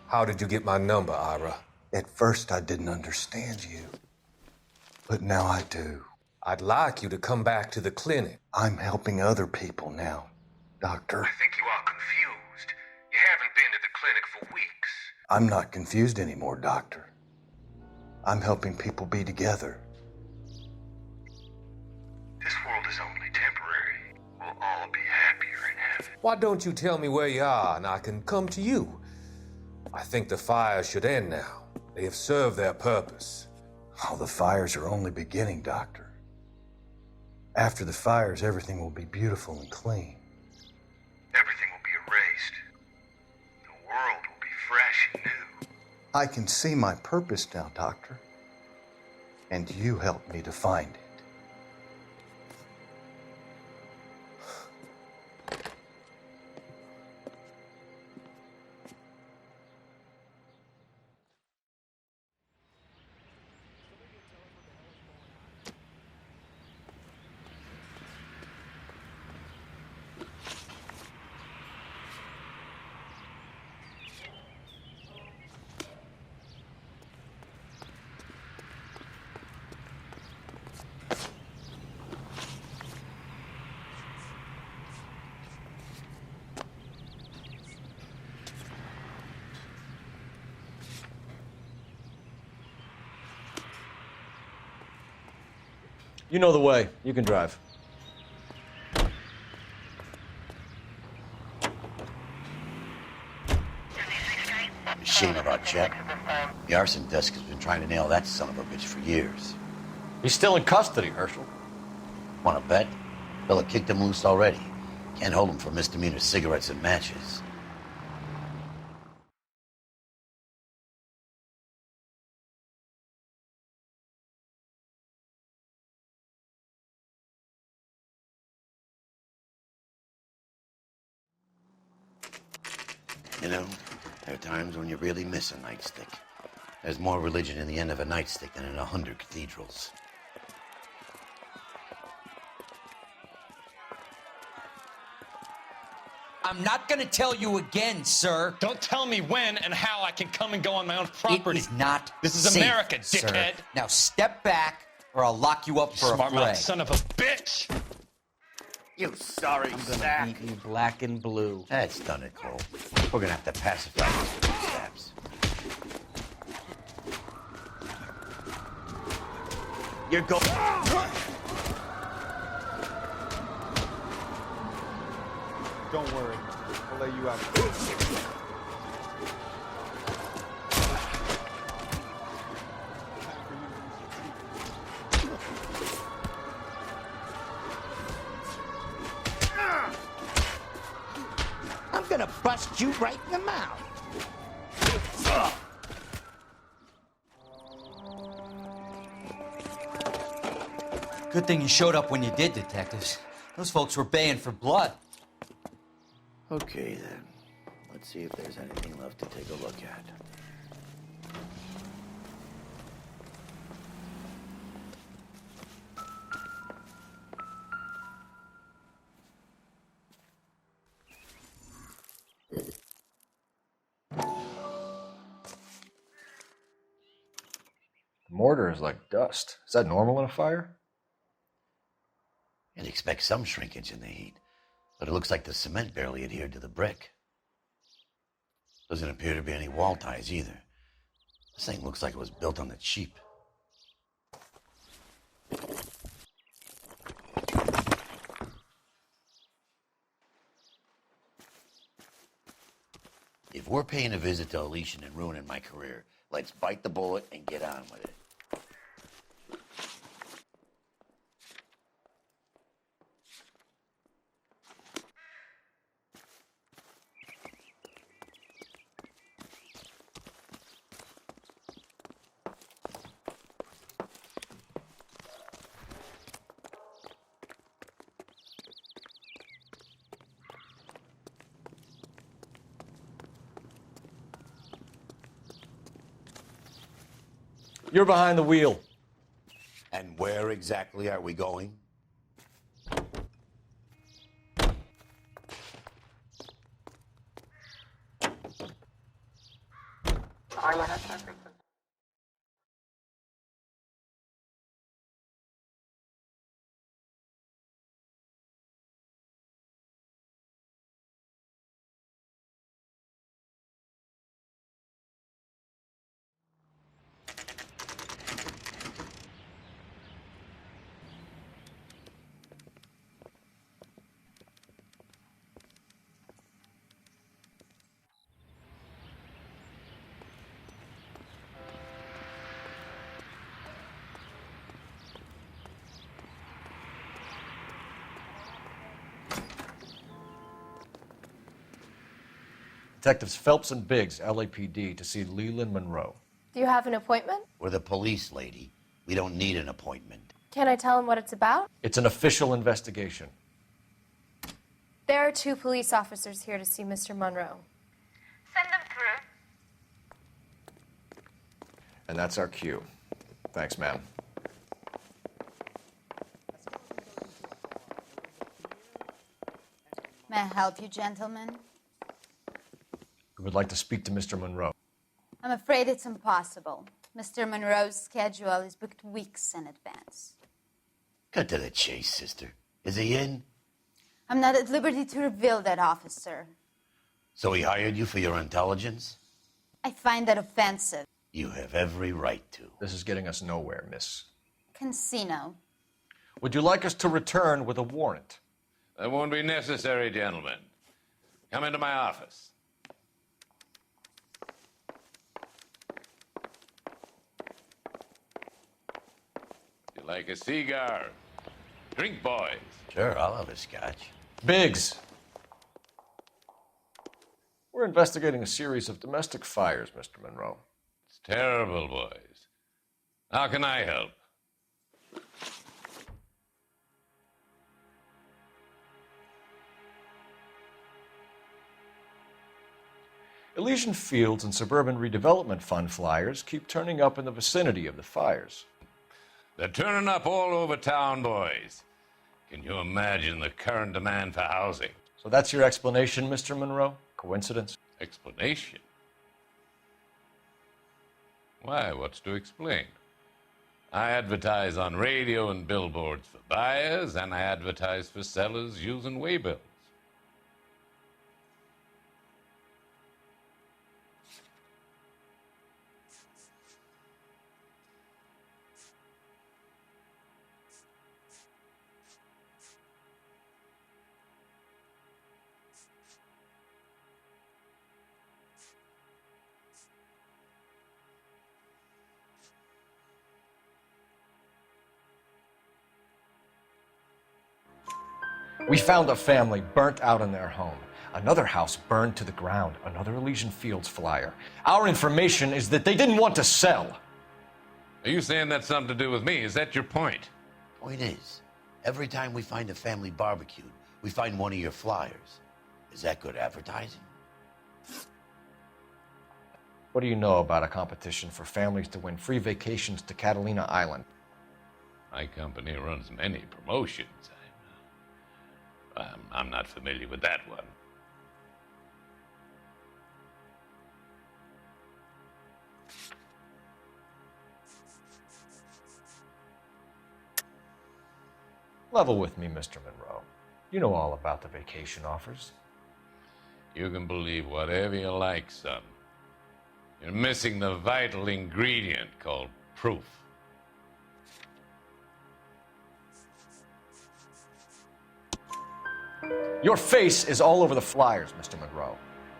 How did you get my number, Ira? At first, I didn't understand you. But now I do. I'd like you to come back to the clinic. I'm helping other people now, Doctor. I think you are confused. You haven't been to the clinic for weeks. I'm not confused anymore, Doctor. I'm helping people be together. This world is only temporary. We'll all be happier in heaven. Why don't you tell me where you are and I can come to you? I think the fire should end now. They have served their purpose. Oh, the fires are only beginning, Doctor. After the fires, everything will be beautiful and clean. Everything will be erased. The world will be fresh and new. I can see my purpose now, Doctor. And you helped me to find it. You know the way. You can drive. Shame about Chet. The arson desk has been trying to nail that son of a bitch for years. He's still in custody, Herschel. Want to bet? Fella kicked him loose already. Can't hold him for misdemeanor cigarettes and matches. You know, there are times when you really miss a nightstick. There's more religion in the end of a nightstick than in 100 cathedrals. I'm not gonna tell you again, sir. Don't tell me when and how I can come and go on my own property. It is not This is safe, America, sir. dickhead. Now step back, or I'll lock you up for a Smart fray. mouth son of a bitch! You sorry sack. Beat you black and blue. That's done it, Cole. We're gonna have to pacify these footsteps. You're going. Don't worry. I'll lay you out. I'm gonna bust you right in the mouth. Good thing you showed up when you did, detectives. Those folks were baying for blood. Okay, then. Let's see if there's anything left to take a look at. The mortar is like dust. Is that normal in a fire? You'd expect some shrinkage in the heat, but it looks like the cement barely adhered to the brick. Doesn't appear to be any wall ties either. This thing looks like it was built on the cheap. If we're paying a visit to Elysian and ruining my career, let's bite the bullet and get on with it. You're behind the wheel. And where exactly are we going? Detectives Phelps and Biggs, LAPD, to see Leland Monroe. Do you have an appointment? We're the police, lady. We don't need an appointment. Can I tell him what it's about? It's an official investigation. There are 2 police officers here to see Mr. Monroe. Send them through. And that's our cue. Thanks, ma'am. May I help you, gentlemen? We would like to speak to Mr. Monroe. I'm afraid it's impossible. Mr. Monroe's schedule is booked weeks in advance. Cut to the chase, sister. Is he in? I'm not at liberty to reveal that, officer. So he hired you for your intelligence? I find that offensive. You have every right to. This is getting us nowhere, miss. Casino. Would you like us to return with a warrant? That won't be necessary, gentlemen. Come into my office. You like a cigar? Drink, boys. Sure, I'll have a scotch. Biggs! We're investigating a series of domestic fires, Mr. Monroe. It's terrible, boys. How can I help? Elysian Fields and Suburban Redevelopment Fund flyers keep turning up in the vicinity of the fires. They're turning up all over town, boys. Can you imagine the current demand for housing? So that's your explanation, Mr. Monroe? Coincidence? Explanation? Why, what's to explain? I advertise on radio and billboards for buyers, and I advertise for sellers using waybills. We found a family burnt out in their home. Another house burned to the ground. Another Elysian Fields flyer. Our information is that they didn't want to sell. Are you saying that's something to do with me? Is that your point? Point is, every time we find a family barbecued, we find one of your flyers. Is that good advertising? What do you know about a competition for families to win free vacations to Catalina Island? My company runs many promotions. I'm not familiar with that one. Level with me, Mr. Monroe. You know all about the vacation offers. You can believe whatever you like, son. You're missing the vital ingredient called proof. Your face is all over the flyers, Mr. Monroe.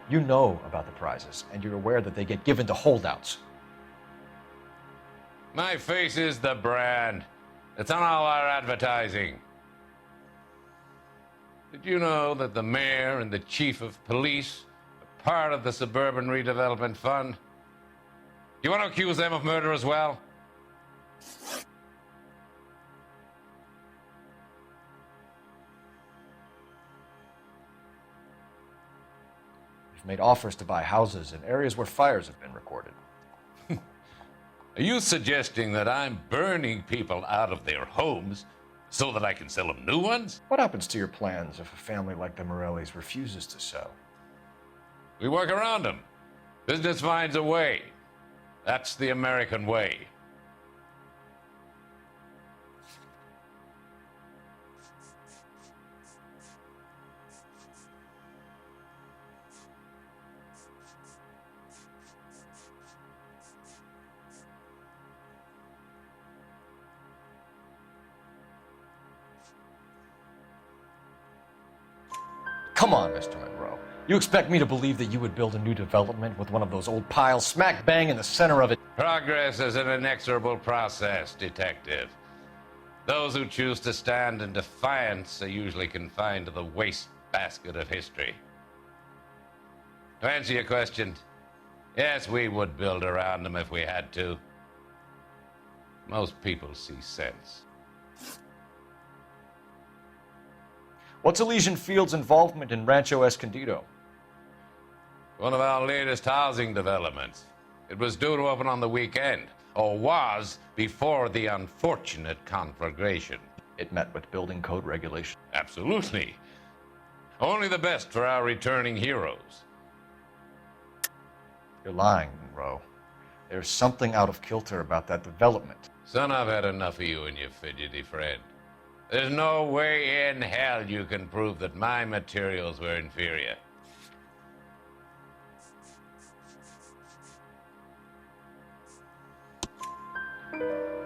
You know about the prizes, and you're aware that they get given to holdouts. My face is the brand. It's on all our advertising. Did you know that the mayor and the chief of police are part of the Suburban Redevelopment Fund? Do you want to accuse them of murder as well? You've made offers to buy houses in areas where fires have been recorded. Are you suggesting that I'm burning people out of their homes so that I can sell them new ones? What happens to your plans if a family like the Morellis refuses to sell? We work around them. Business finds a way. That's the American way. Come on, Mr. Monroe. You expect me to believe that you would build a new development with one of those old piles smack bang in the center of it? Progress is an inexorable process, Detective. Those who choose to stand in defiance are usually confined to the wastebasket of history. To answer your question, yes, we would build around them if we had to. Most people see sense. What's Elysian Fields' involvement in Rancho Escondido? One of our latest housing developments. It was due to open on the weekend, or was before the unfortunate conflagration. It met with building code regulations. Absolutely. Only the best for our returning heroes. You're lying, Monroe. There's something out of kilter about that development. Son, I've had enough of you and your fidgety friend. There's no way in hell you can prove that my materials were inferior.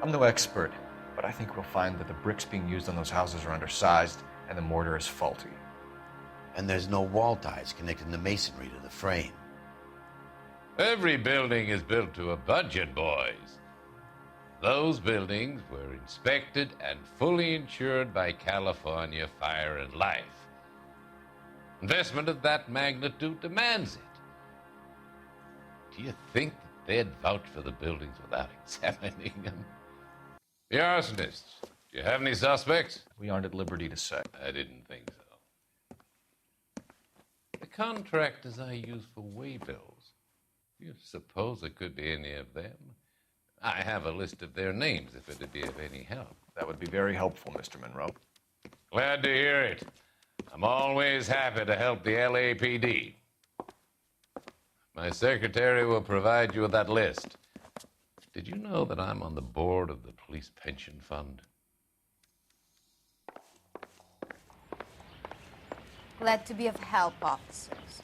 I'm no expert, but I think we'll find that the bricks being used on those houses are undersized and the mortar is faulty. And there's no wall ties connecting the masonry to the frame. Every building is built to a budget, boys. Those buildings were inspected and fully insured by California Fire and Life. Investment of that magnitude demands it. Do you think that they'd vouch for the buildings without examining them? The arsonists, do you have any suspects? We aren't at liberty to say. I didn't think so. The contractors I use for waybills, do you suppose it could be any of them? I have a list of their names if it'd be of any help. That would be very helpful, Mr. Monroe. Glad to hear it. I'm always happy to help the LAPD. My secretary will provide you with that list. Did you know that I'm on the board of the Police Pension Fund? Glad to be of help, officers.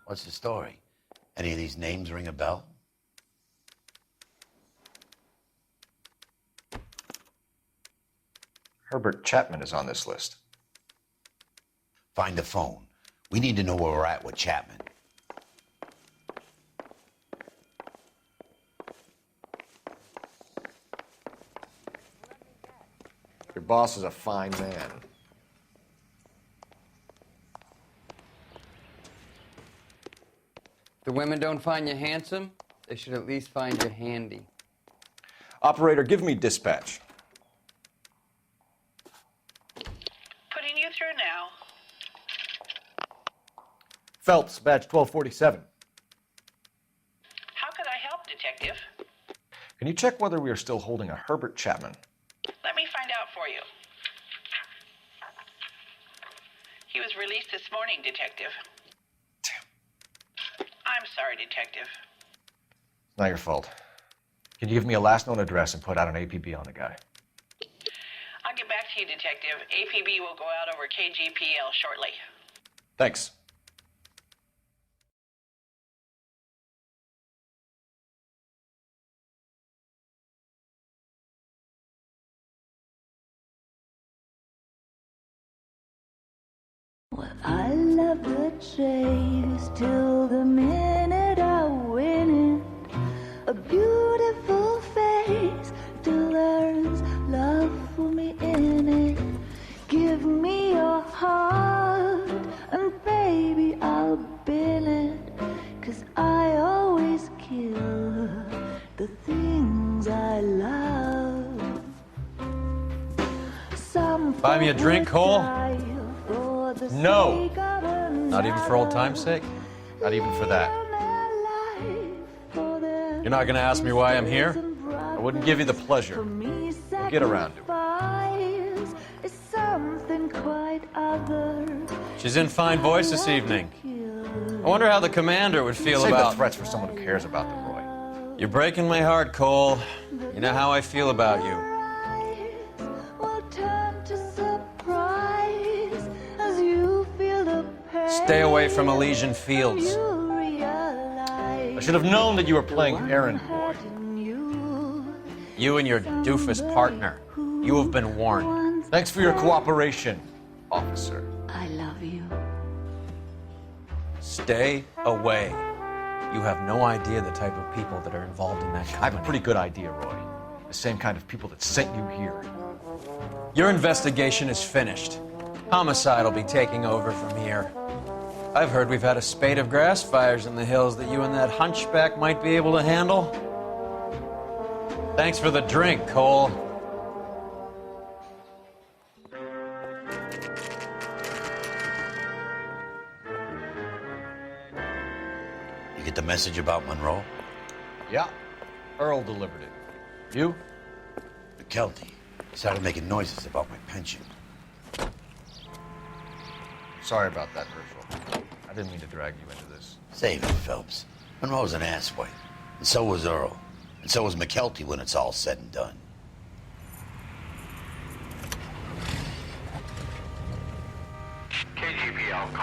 What's the story? Any of these names ring a bell? Herbert Chapman is on this list. Find the phone. We need to know where we're at with Chapman. Your boss is a fine man. If the women don't find you handsome, they should at least find you handy. Operator, give me dispatch. Putting you through now. Phelps, badge 1247. How could I help, Detective? Can you check whether we are still holding a Herbert Chapman? Let me find out for you. He was released this morning, Detective. Damn. I'm sorry, Detective. Not your fault. Can you give me a last known address and put out an APB on the guy? I'll get back to you, Detective. APB will go out over KGPL shortly. Thanks. Well, I love the chase till the minute I win it. A beautiful face still learns love for me in it. Give me your heart and baby I'll bill it. 'Cause I always kill the things I love. Some Buy me a drink, Cole? No. Not even for old time's sake? Not even for that. You're not gonna ask me why I'm here? I wouldn't give you the pleasure. We'll get around to it. She's in fine voice this evening. I wonder how the commander would feel Save about... the threats for someone who cares about them, Roy. You're breaking my heart, Cole. You know how I feel about you. Stay away from Elysian Fields. I should have known that you were playing errand boy. You and your doofus partner. You have been warned. Thanks for your cooperation, officer. I love you. Stay away. You have no idea the type of people that are involved in that company. I have a pretty good idea, Roy. The same kind of people that sent you here. Your investigation is finished. Homicide will be taking over from here. I've heard we've had a spate of grass fires in the hills that you and that hunchback might be able to handle. Thanks for the drink, Cole. You get the message about Monroe? Yeah, Earl delivered it. You? McKelty started making noises about my pension. Sorry about that, Herschel. I didn't mean to drag you into this. Save it, Phelps. Monroe's an asswipe. And so was Earl. And so was McKelty when it's all said and done.